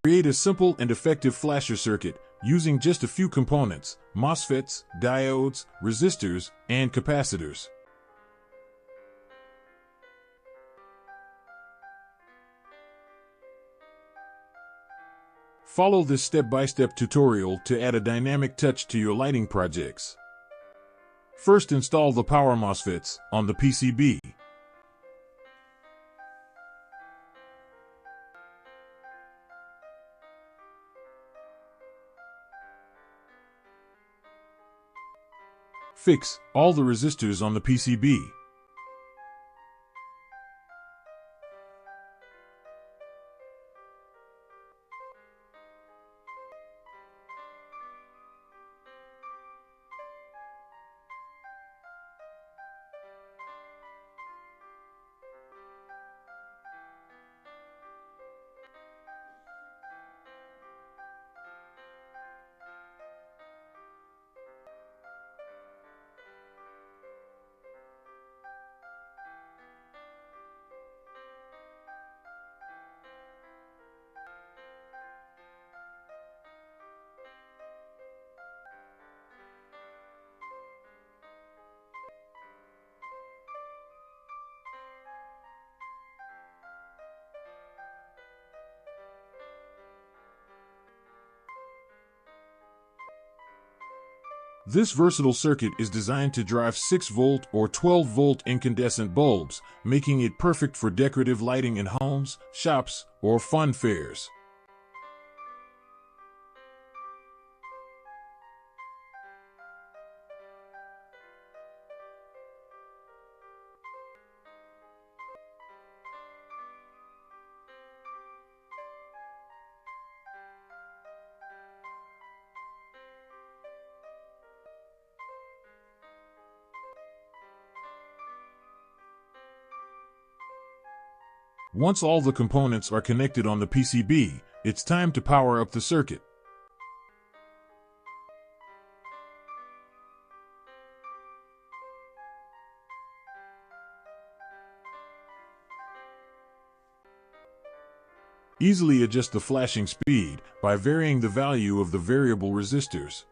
Create a simple and effective flasher circuit using just a few components: MOSFETs, diodes, resistors, and capacitors. Follow this step-by-step tutorial to add a dynamic touch to your lighting projects. First, install the power MOSFETs on the PCB. Fix all the resistors on the PCB. This versatile circuit is designed to drive 6-volt or 12-volt incandescent bulbs, making it perfect for decorative lighting in homes, shops, or fun fairs. Once all the components are connected on the PCB, it's time to power up the circuit. Easily adjust the flashing speed by varying the value of the variable resistors.